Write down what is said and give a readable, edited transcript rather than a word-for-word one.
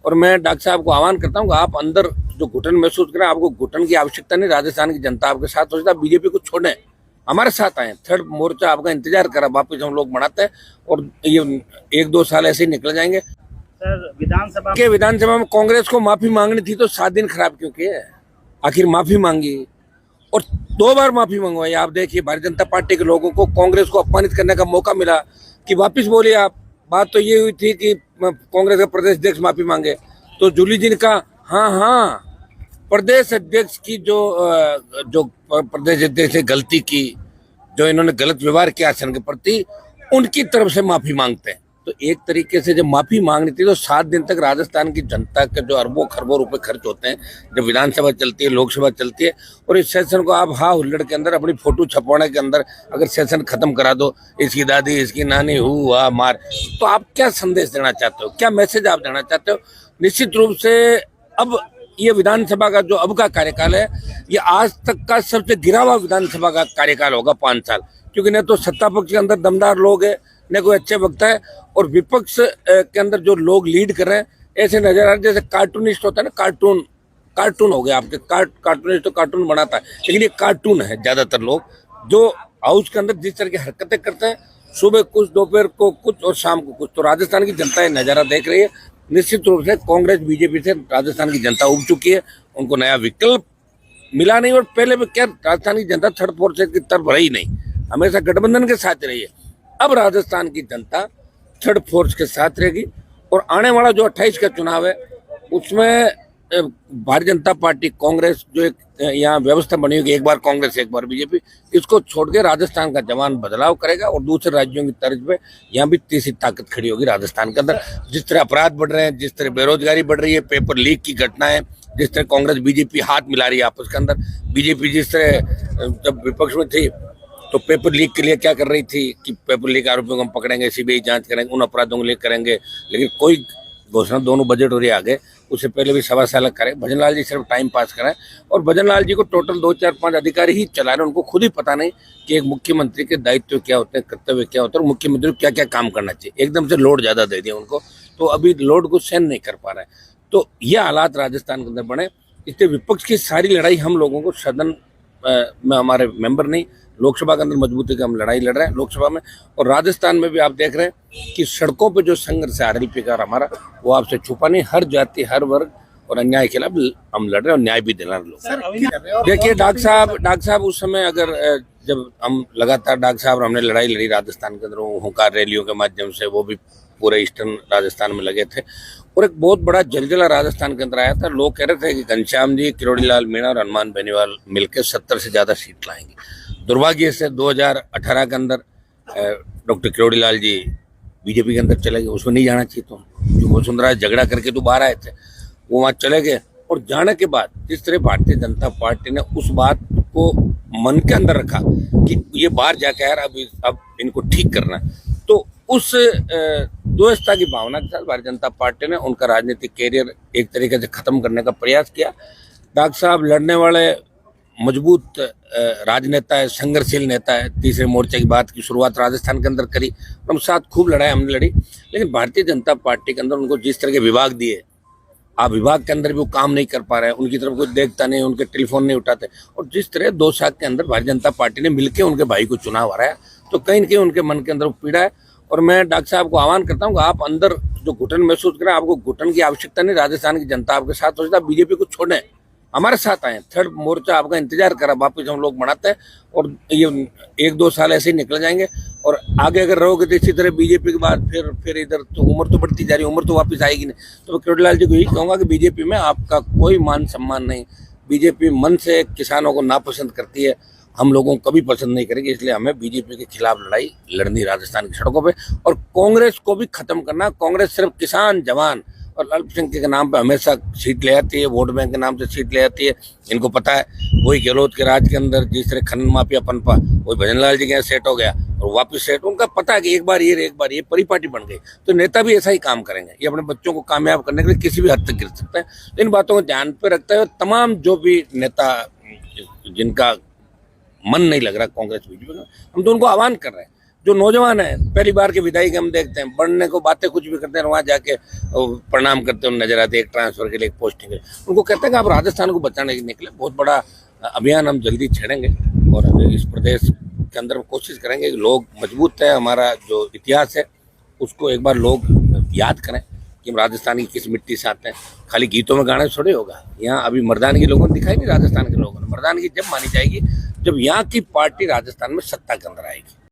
और मैं डॉक्टर साहब को आह्वान करता हूँ कि आप अंदर जो घुटन महसूस करें, आपको घुटन की आवश्यकता नहीं, राजस्थान की जनता आपके साथ हो जाता है। बीजेपी को छोड़ें, हमारे साथ आए, थर्ड मोर्चा आपका इंतजार करा, वापस हम लोग बनाते हैं और ये 1-2 साल ऐसे ही निकल जाएंगे। सर विधानसभा में कांग्रेस को माफी मांगनी थी तो 7 दिन खराब क्यों किए? आखिर माफी मांगी और 2 बार माफी मंगवाई। आप देखिए भारतीय जनता पार्टी के लोगों को कांग्रेस को अपमानित करने का मौका मिला कि वापस बोलिए आप। बात तो ये हुई थी कि कांग्रेस का प्रदेश अध्यक्ष माफी मांगे, तो जूली जी ने कहा हाँ प्रदेश अध्यक्ष की जो प्रदेश अध्यक्ष ने गलती की, जो इन्होंने गलत व्यवहार किया आसन के प्रति, उनकी तरफ से माफी मांगते हैं। तो एक तरीके से जब माफी मांगनी थी तो 7 दिन तक राजस्थान की जनता के जो अरबों खरबों रुपए खर्च होते हैं, जब विधानसभा चलती है, लोकसभा चलती है, और इस सेशन को आप हुल्लड़ के अंदर अपनी फोटो छपवाने के अंदर अगर सेशन खत्म करा दो, इसकी दादी इसकी नानी हुआ मार, तो आप क्या संदेश देना चाहते हो, क्या मैसेज आप देना चाहते हो? निश्चित रूप से अब ये विधानसभा का जो अब का कार्यकाल है, ये आज तक का सबसे गिरा हुआ विधानसभा का कार्यकाल होगा 5 साल, क्योंकि न तो सत्ता पक्ष के अंदर दमदार लोग है, न कोई अच्छे वक्ता है, और विपक्ष के अंदर जो लोग लीड कर रहे हैं ऐसे नजर आ रहे जैसे कार्टूनिस्ट होता है ना, कार्टून हो गया आपके। कार्टूनिस्ट तो कार्टून बनाता है, लेकिन ये कार्टून है ज्यादातर लोग, जो हाउस के अंदर जिस तरह की हरकतें करते हैं, सुबह कुछ, दोपहर को कुछ और शाम को कुछ। तो राजस्थान की जनता ये नजारा देख रही है। निश्चित रूप से कांग्रेस बीजेपी से राजस्थान की जनता उब चुकी है, उनको नया विकल्प मिला नहीं। और पहले भी क्या राजस्थान की जनता थर्ड फोर्थ की तरफ रही नहीं, हमेशा गठबंधन के साथ रही है। अब राजस्थान की जनता थर्ड फोर्स के साथ रहेगी, और आने वाला जो 28 का चुनाव है उसमें भारतीय जनता पार्टी कांग्रेस जो एक यहाँ व्यवस्था बनी होगी, एक बार कांग्रेस एक बार बीजेपी, इसको छोड़ के राजस्थान का जवान बदलाव करेगा और दूसरे राज्यों की तर्ज पे यहाँ भी तीसरी ताकत खड़ी होगी राजस्थान के अंदर। जिस तरह अपराध बढ़ रहे हैं, जिस तरह बेरोजगारी बढ़ रही है, पेपर लीक की घटनाएं, जिस तरह कांग्रेस बीजेपी हाथ मिला रही है आपस के अंदर, बीजेपी जिस तरह जब विपक्ष में थी तो पेपर लीक के लिए क्या कर रही थी कि पेपर लीक आरोपियों को हम पकड़ेंगे, सीबीआई जांच करेंगे, उन अपराधों को लिए करेंगे, लेकिन कोई घोषणा दोनों बजट हो रही आगे, उससे पहले भी 1.25 साल करें। भजन लाल जी सिर्फ टाइम पास करें, और भजन लाल जी को टोटल 2, 4, 5 अधिकारी ही चला रहे हैं, उनको खुद ही पता नहीं कि एक मुख्यमंत्री के दायित्व क्या होते हैं, कर्तव्य क्या होता है, और मुख्यमंत्री को क्या क्या काम करना चाहिए। एकदम से लोड ज्यादा दे दिया उनको, तो अभी लोड को सहन नहीं कर पा रहे हैं। तो ये हालात राजस्थान के अंदर बने, इसलिए विपक्ष की सारी लड़ाई हम लोगों को सदन में, हमारे मेंबर नहीं, लोकसभा के अंदर मजबूती का हम लड़ाई लड़ रहे हैं लोकसभा में, और राजस्थान में भी आप देख रहे हैं कि सड़कों पे जो संघर्ष है आरएलपी का हमारा, वो आपसे छुपा नहीं। हर जाति, हर वर्ग और अन्याय के खिलाफ हम लड़ रहे हैं और न्याय भी दिला रहे लोग। देखिए डॉक्टर साहब उस समय अगर जब हम लगातार डॉक्टर साहब हमने लड़ाई लड़ी राजस्थान के अंदर, हुंकार रैलियों के माध्यम से, वो भी पूरे ईस्टर्न राजस्थान में लगे थे, और एक बहुत बड़ा जलजला राजस्थान के अंदर आया था। लोग कह रहे थे कि घनश्याम जी, किरोड़ी लाल मीणा और हनुमान बेनीवाल मिलकर 70 से ज्यादा सीट लाएंगे। दुर्भाग्य से 2018 के अंदर डॉक्टर किरोड़ी लाल जी बीजेपी के अंदर चले गए, उसमें नहीं जाना चाहिए। तो जो वसुंधरा झगड़ा करके तो बाहर आए थे, वो वहाँ चले गए, और जाने के बाद जिस तरह भारतीय जनता पार्टी ने उस बात को मन के अंदर रखा कि ये बाहर जाके यार अब इनको ठीक करना है, तो उस द्वेषता की भावना के साथ भारतीय जनता पार्टी ने उनका राजनीतिक कैरियर एक तरीके से खत्म करने का प्रयास किया। डॉक्टर साहब लड़ने वाले मजबूत राजनेता है, संघर्षशील नेता है। तीसरे मोर्चे की बात की शुरुआत राजस्थान के अंदर करी, हम साथ खूब लड़ाई हमने लड़ी, लेकिन भारतीय जनता पार्टी के अंदर उनको जिस तरह के विभाग दिए, आप विभाग के अंदर भी वो काम नहीं कर पा रहे हैं, उनकी तरफ कोई देखता नहीं, उनके टेलीफोन नहीं उठाते, और जिस तरह 2 साल के अंदर भारतीय जनता पार्टी ने मिलकर उनके भाई को चुनाव हराया, तो कहीं न कहीं उनके मन के अंदर वो पीड़ा है। और मैं डॉक्टर साहब को आह्वान करता हूँ कि आप अंदर जो घुटन महसूस करें, आपको घुटन की आवश्यकता नहीं, राजस्थान की जनता आपके साथ हो जाता है। बीजेपी को छोड़ें, हमारे साथ आए, थर्ड मोर्चा आपका इंतजार करा, वापस हम लोग बनाते हैं और ये 1-2 साल ऐसे ही निकल जाएंगे। और आगे अगर रहोगे तो इसी तरह बीजेपी के बाद फिर इधर तो उम्र तो बढ़ती जा रही है, उम्र तो वापस आएगी नहीं। तो मैं किरोड़ी लाल जी को यही कहूँगा कि बीजेपी में आपका कोई मान सम्मान नहीं, बीजेपी मन से किसानों को नापसंद करती है, हम लोगों को कभी पसंद नहीं करेंगे, इसलिए हमें बीजेपी के खिलाफ लड़ाई लड़नी राजस्थान की सड़कों पे, और कांग्रेस को भी खत्म करना। कांग्रेस सिर्फ किसान, जवान और अल्पसंख्यक के नाम पे हमेशा सीट ले आती है, वोट बैंक के नाम से सीट ले आती है। इनको पता है वही गहलोत के राज के अंदर जिस तरह खनन माफिया पनपा, वही भजन लाल जी के यहाँ सेट हो गया और वापस सेट, उनका पता है कि एक बार ये परिपाटी बन गई, तो नेता भी ऐसा ही काम करेंगे। ये अपने बच्चों को कामयाब करने के लिए किसी भी हद तक गिर सकते हैं। इन बातों को ध्यान पे रखते हुए तमाम जो भी नेता जिनका मन नहीं लग रहा कांग्रेस बीजेपी में, हम तो उनको आह्वान कर रहे हैं, जो नौजवान है पहली बार के विधायक हम देखते हैं, बढ़ने को बातें कुछ भी करते हैं, वहाँ जाके प्रणाम करते हुए नजर आते हैं, एक ट्रांसफर के लिए, एक पोस्टिंग के लिए। उनको कहते हैं कि आप राजस्थान को बचाने के निकले। बहुत बड़ा अभियान हम जल्दी छेड़ेंगे और इस प्रदेश के अंदर कोशिश करेंगे कि लोग मजबूत है, हमारा जो इतिहास है उसको एक बार लोग याद करें कि हम राजस्थान की किस मिट्टी से आते हैं। खाली गीतों में गाने थोड़े होगा। यहाँ अभी मर्दानगी लोगों ने दिखाई नहीं, राजस्थान के लोगों ने। मर्दानगी जब मानी जाएगी जब यहाँ की पार्टी राजस्थान में सत्ता के अंदर आएगी।